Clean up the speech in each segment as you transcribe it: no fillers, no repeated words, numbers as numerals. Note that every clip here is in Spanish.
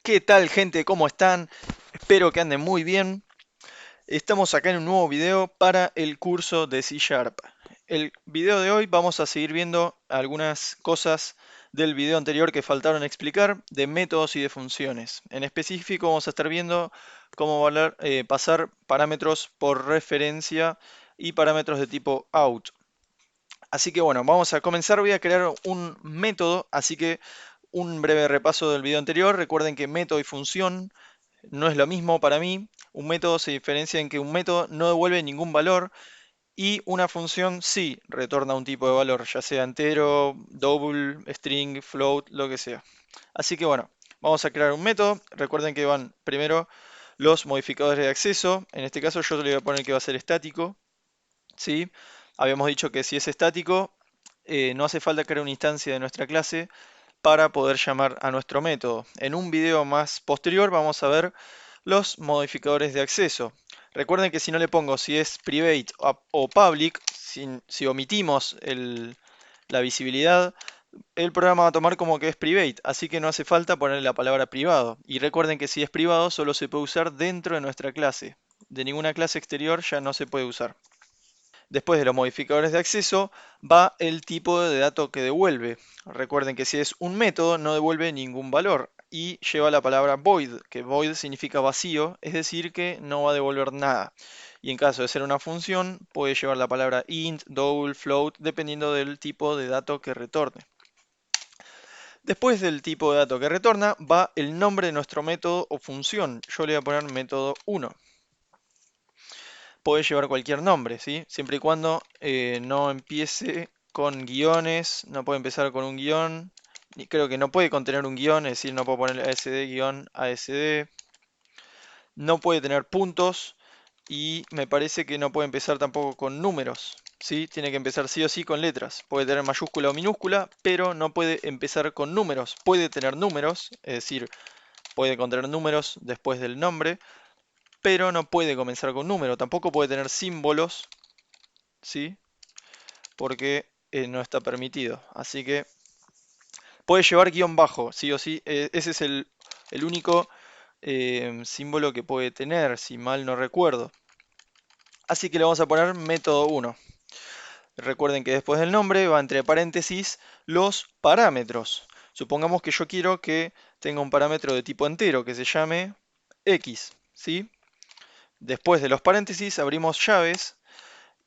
¿Qué tal, gente? ¿Cómo están? Espero que anden muy bien. Estamos acá en un nuevo video para el curso de C Sharp. El video de hoy vamos a seguir viendo algunas cosas del video anterior que faltaron explicar, de métodos y de funciones. En específico vamos a estar viendo cómo pasar parámetros por referencia y parámetros de tipo out. Así que bueno, vamos a comenzar. Voy a crear un método, así que un breve repaso del video anterior. Recuerden que método y función no es lo mismo para mí. Un método se diferencia en que un método no devuelve ningún valor y una función sí retorna un tipo de valor, ya sea entero, double, string, float, lo que sea. Así que bueno, vamos a crear un método. Recuerden que van primero los modificadores de acceso. En este caso yo le voy a poner que va a ser estático. ¿Sí? Habíamos dicho que si es estático, no hace falta crear una instancia de nuestra clase para poder llamar a nuestro método. En un video más posterior vamos a ver los modificadores de acceso. Recuerden que si no le pongo si es private o public, si omitimos la visibilidad, el programa va a tomar como que es private, así que no hace falta ponerle la palabra privado. Y recuerden que si es privado solo se puede usar dentro de nuestra clase. De ninguna clase exterior ya no se puede usar. Después de los modificadores de acceso va el tipo de dato que devuelve. Recuerden que si es un método no devuelve ningún valor y lleva la palabra void, que void significa vacío, es decir que no va a devolver nada. Y en caso de ser una función puede llevar la palabra int, double, float, dependiendo del tipo de dato que retorne. Después del tipo de dato que retorna va el nombre de nuestro método o función. Yo le voy a poner método 1. Puede llevar cualquier nombre, ¿sí? Siempre y cuando no empiece con guiones, no puede empezar con un guión, y creo que no puede contener un guión, es decir, no puedo poner ASD-ASD, no puede tener puntos y me parece que no puede empezar tampoco con números, ¿sí? Tiene que empezar sí o sí con letras. Puede tener mayúscula o minúscula, pero no puede empezar con números. Puede tener números, es decir, puede contener números después del nombre, pero no puede comenzar con número. Tampoco puede tener símbolos, ¿sí? Porque no está permitido. Así que puede llevar guión bajo, sí o sí. Ese es el único símbolo que puede tener, si mal no recuerdo. Así que le vamos a poner método 1. Recuerden que después del nombre va entre paréntesis los parámetros. Supongamos que yo quiero que tenga un parámetro de tipo entero que se llame x, ¿sí? Después de los paréntesis abrimos llaves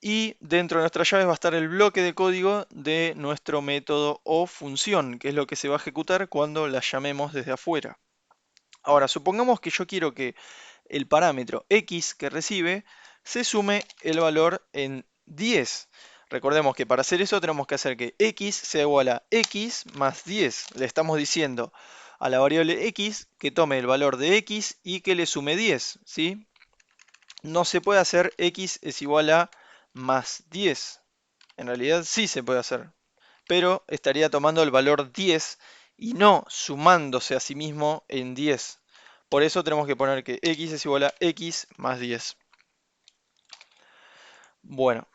y dentro de nuestras llaves va a estar el bloque de código de nuestro método o función, que es lo que se va a ejecutar cuando la llamemos desde afuera. Ahora, supongamos que yo quiero que el parámetro x que recibe se sume el valor en 10. Recordemos que para hacer eso tenemos que hacer que x sea igual a x más 10. Le estamos diciendo a la variable x que tome el valor de x y que le sume 10, ¿sí? No se puede hacer x es igual a más 10. En realidad sí se puede hacer, pero estaría tomando el valor 10 y no sumándose a sí mismo en 10. Por eso tenemos que poner que x es igual a x más 10. Bueno,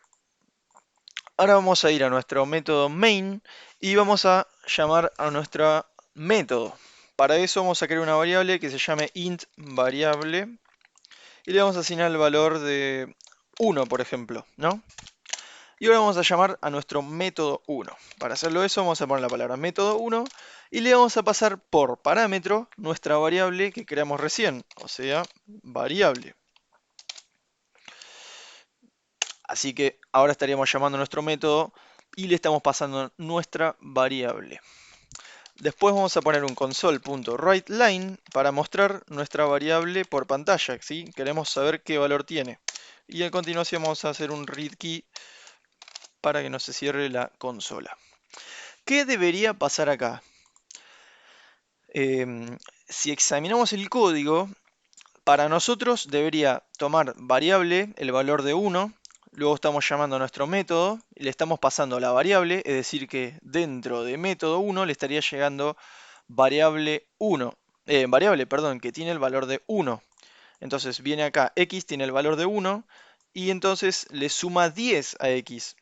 ahora vamos a ir a nuestro método main y vamos a llamar a nuestro método. Para eso vamos a crear una variable que se llame int variable y le vamos a asignar el valor de 1, por ejemplo, ¿no? Y ahora vamos a llamar a nuestro método 1. Para hacerlo eso vamos a poner la palabra método 1 y le vamos a pasar por parámetro nuestra variable que creamos recién, o sea, variable. Así que ahora estaríamos llamando a nuestro método y le estamos pasando nuestra variable. Después vamos a poner un console.writeLine para mostrar nuestra variable por pantalla, ¿sí? Queremos saber qué valor tiene. Y a continuación vamos a hacer un read key para que no se cierre la consola. ¿Qué debería pasar acá? Si examinamos el código, para nosotros debería tomar variable el valor de 1, luego estamos llamando a nuestro método y le estamos pasando la variable, es decir que dentro de método 1 le estaría llegando variable 1, variable, perdón, que tiene el valor de 1. Entonces viene acá, x tiene el valor de 1 y entonces le suma 10 a x.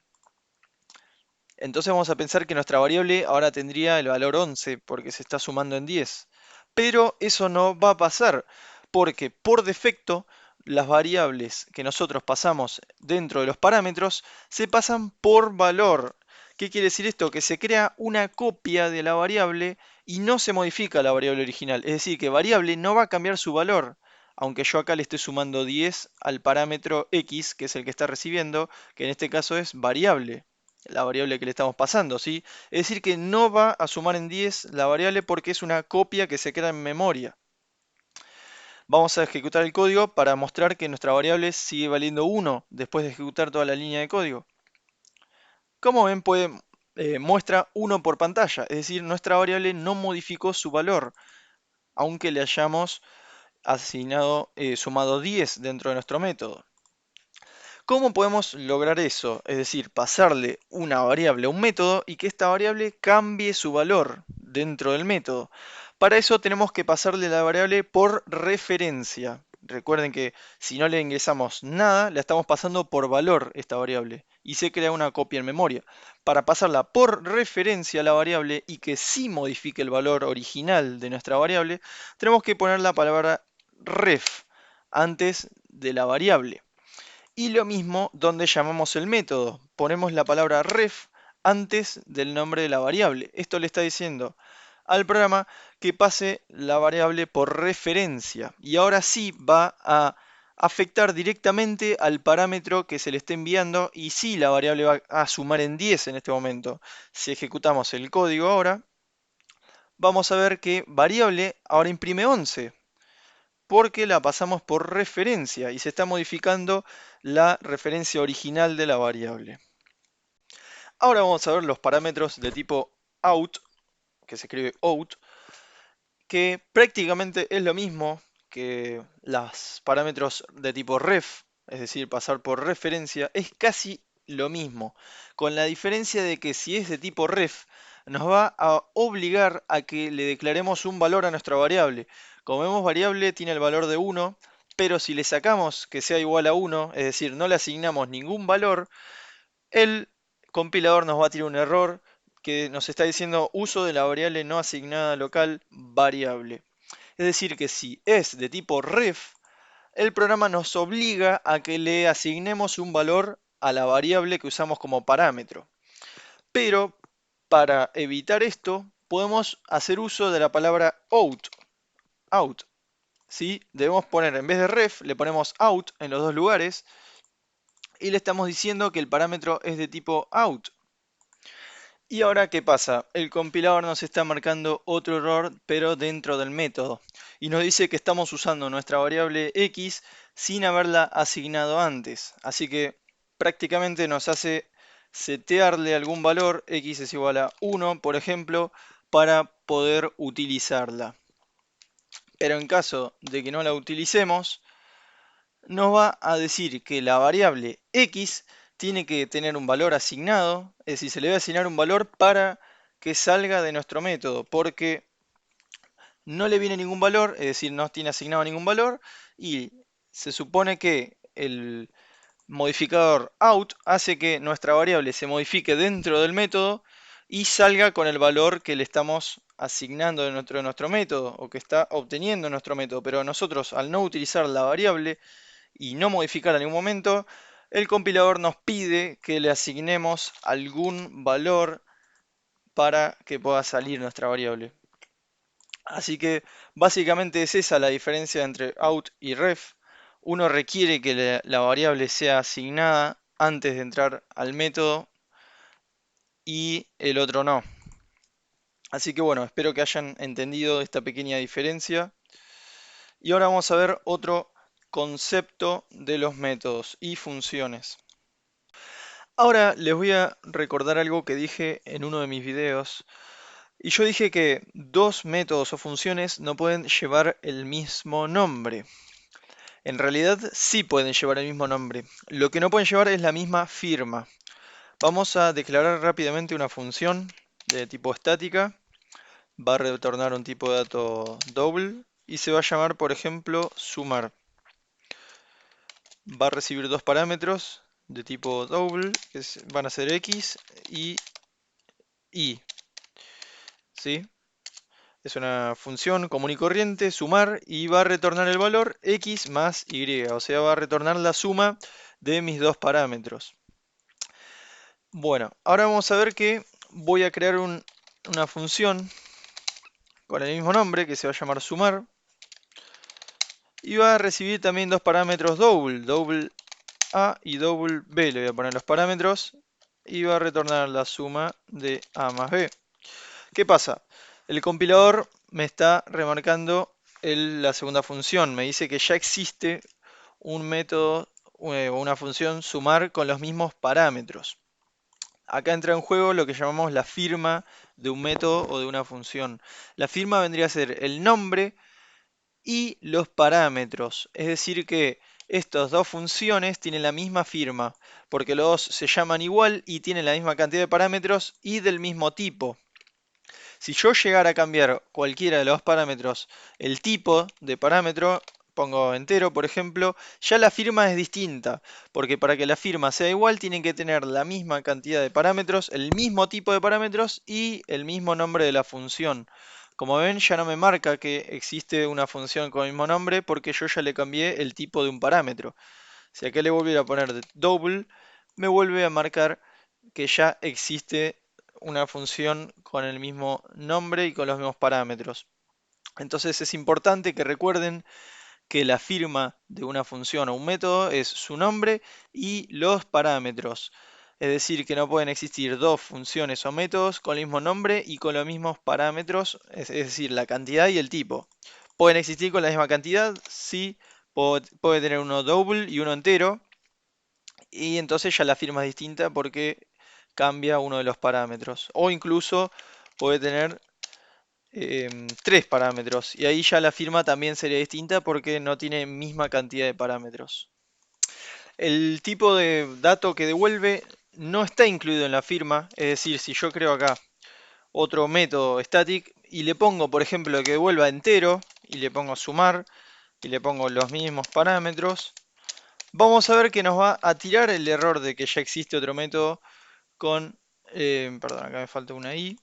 Entonces vamos a pensar que nuestra variable ahora tendría el valor 11 porque se está sumando en 10. Pero eso no va a pasar, porque por defecto las variables que nosotros pasamos dentro de los parámetros se pasan por valor. ¿Qué quiere decir esto? Que se crea una copia de la variable y no se modifica la variable original. Es decir, que variable no va a cambiar su valor, aunque yo acá le esté sumando 10 al parámetro x, que es el que está recibiendo, que en este caso es variable, la variable que le estamos pasando, ¿sí? Es decir, que no va a sumar en 10 la variable porque es una copia que se crea en memoria. Vamos a ejecutar el código para mostrar que nuestra variable sigue valiendo 1 después de ejecutar toda la línea de código. Como ven, muestra 1 por pantalla, es decir, nuestra variable no modificó su valor, aunque le hayamos sumado 10 dentro de nuestro método. ¿Cómo podemos lograr eso? Es decir, pasarle una variable a un método y que esta variable cambie su valor dentro del método. Para eso tenemos que pasarle la variable por referencia. Recuerden que si no le ingresamos nada, la estamos pasando por valor esta variable y se crea una copia en memoria. Para pasarla por referencia a la variable y que sí modifique el valor original de nuestra variable, tenemos que poner la palabra ref antes de la variable. Y lo mismo donde llamamos el método. Ponemos la palabra ref antes del nombre de la variable. Esto le está diciendo al programa que pase la variable por referencia. Y ahora sí va a afectar directamente al parámetro que se le está enviando. Y sí, la variable va a sumar en 10 en este momento. Si ejecutamos el código ahora, vamos a ver que variable ahora imprime 11 porque la pasamos por referencia y se está modificando la referencia original de la variable. Ahora vamos a ver los parámetros de tipo out, que se escribe out, que prácticamente es lo mismo que los parámetros de tipo ref, es decir, pasar por referencia, es casi lo mismo, con la diferencia de que si es de tipo ref, nos va a obligar a que le declaremos un valor a nuestra variable. Como vemos, variable tiene el valor de 1, pero si le sacamos que sea igual a 1, es decir, no le asignamos ningún valor, el compilador nos va a tirar un error que nos está diciendo uso de la variable no asignada local variable. Es decir, que si es de tipo ref, el programa nos obliga a que le asignemos un valor a la variable que usamos como parámetro. Pero para evitar esto, podemos hacer uso de la palabra out. ¿Sí? Debemos poner, en vez de ref, le ponemos out en los dos lugares y le estamos diciendo que el parámetro es de tipo out. Y ahora, ¿qué pasa? El compilador nos está marcando otro error, pero dentro del método. Y nos dice que estamos usando nuestra variable x sin haberla asignado antes. Así que prácticamente nos hace setearle algún valor, x es igual a 1, por ejemplo, para poder utilizarla. Pero en caso de que no la utilicemos, nos va a decir que la variable x tiene que tener un valor asignado, es decir, se le va a asignar un valor para que salga de nuestro método, porque no le viene ningún valor, es decir, no tiene asignado ningún valor, y se supone que el modificador out hace que nuestra variable se modifique dentro del método y salga con el valor que le estamos asignando dentro de nuestro método o que está obteniendo nuestro método. Pero nosotros, al no utilizar la variable, y no modificar en ningún momento, el compilador nos pide que le asignemos algún valor para que pueda salir nuestra variable. Así que básicamente es esa la diferencia entre out y ref. Uno requiere que la variable sea asignada antes de entrar al método y el otro no. Así que bueno, espero que hayan entendido esta pequeña diferencia. Y ahora vamos a ver otro concepto de los métodos y funciones. Ahora les voy a recordar algo que dije en uno de mis videos. Y yo dije que dos métodos o funciones no pueden llevar el mismo nombre. En realidad sí pueden llevar el mismo nombre. Lo que no pueden llevar es la misma firma. Vamos a declarar rápidamente una función de tipo estática. Va a retornar un tipo de dato double y se va a llamar, por ejemplo, sumar. Va a recibir dos parámetros de tipo double, que van a ser x y y. ¿Sí? Es una función común y corriente, sumar, y va a retornar el valor x más y, o sea, va a retornar la suma de mis dos parámetros. Bueno, ahora vamos a ver que voy a crear una función con el mismo nombre que se va a llamar sumar y va a recibir también dos parámetros double a y double b. Le voy a poner los parámetros y va a retornar la suma de a más b. ¿Qué pasa? El compilador me está remarcando la segunda función. Me dice que ya existe un método o una función sumar con los mismos parámetros. Acá entra en juego lo que llamamos la firma de un método o de una función. La firma vendría a ser el nombre y los parámetros. Es decir que estas dos funciones tienen la misma firma, porque los dos se llaman igual y tienen la misma cantidad de parámetros y del mismo tipo. Si yo llegara a cambiar cualquiera de los parámetros, el tipo de parámetro, pongo entero por ejemplo, ya la firma es distinta, porque para que la firma sea igual tienen que tener la misma cantidad de parámetros, el mismo tipo de parámetros y el mismo nombre de la función. Como ven, ya no me marca que existe una función con el mismo nombre porque yo ya le cambié el tipo de un parámetro. Si acá le volviera a poner double, me vuelve a marcar que ya existe una función con el mismo nombre y con los mismos parámetros. Entonces es importante que recuerden que la firma de una función o un método es su nombre y los parámetros. Es decir, que no pueden existir dos funciones o métodos con el mismo nombre y con los mismos parámetros, es decir, la cantidad y el tipo. Pueden existir con la misma cantidad, sí, puede tener uno double y uno entero, y entonces ya la firma es distinta porque cambia uno de los parámetros. O incluso puede tener tres parámetros y ahí ya la firma también sería distinta porque no tiene misma cantidad de parámetros. El tipo de dato que devuelve no está incluido en la firma, es decir, si yo creo acá otro método static y le pongo, por ejemplo, que devuelva entero y le pongo sumar y le pongo los mismos parámetros, vamos a ver que nos va a tirar el error de que ya existe otro método con, perdón, acá me falta una i,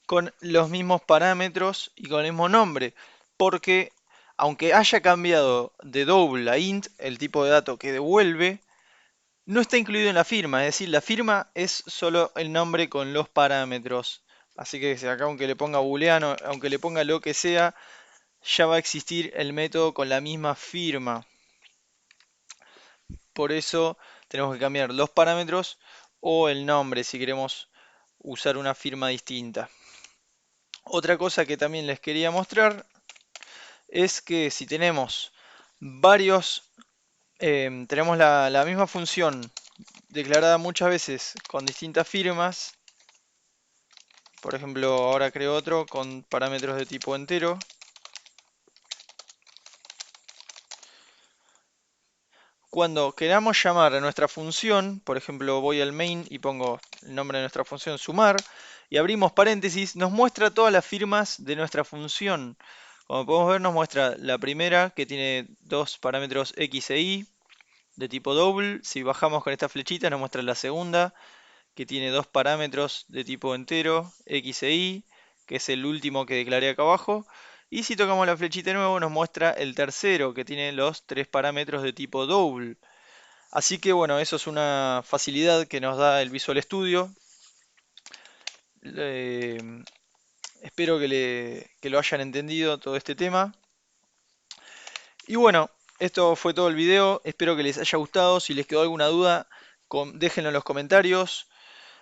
con los mismos parámetros y con el mismo nombre, porque aunque haya cambiado de double a int, el tipo de dato que devuelve, no está incluido en la firma, es decir, la firma es solo el nombre con los parámetros. Así que si acá aunque le ponga booleano, aunque le ponga lo que sea, ya va a existir el método con la misma firma. Por eso tenemos que cambiar los parámetros o el nombre si queremos usar una firma distinta. Otra cosa que también les quería mostrar es que si tenemos tenemos la misma función declarada muchas veces con distintas firmas, por ejemplo ahora creo otro con parámetros de tipo entero, cuando queramos llamar a nuestra función, por ejemplo voy al main y pongo el nombre de nuestra función sumar y abrimos paréntesis, nos muestra todas las firmas de nuestra función. Como podemos ver nos muestra la primera que tiene dos parámetros x e y de tipo double. Si bajamos con esta flechita nos muestra la segunda que tiene dos parámetros de tipo entero x e y, que es el último que declaré acá abajo. Y si tocamos la flechita de nuevo nos muestra el tercero que tiene los tres parámetros de tipo double. Así que bueno, eso es una facilidad que nos da el Visual Studio. Espero que lo hayan entendido todo este tema. Y bueno, esto fue todo el video. Espero que les haya gustado. Si les quedó alguna duda, déjenlo en los comentarios.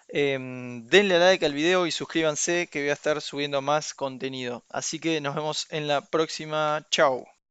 Denle a like al video y suscríbanse que voy a estar subiendo más contenido. Así que nos vemos en la próxima. Chao.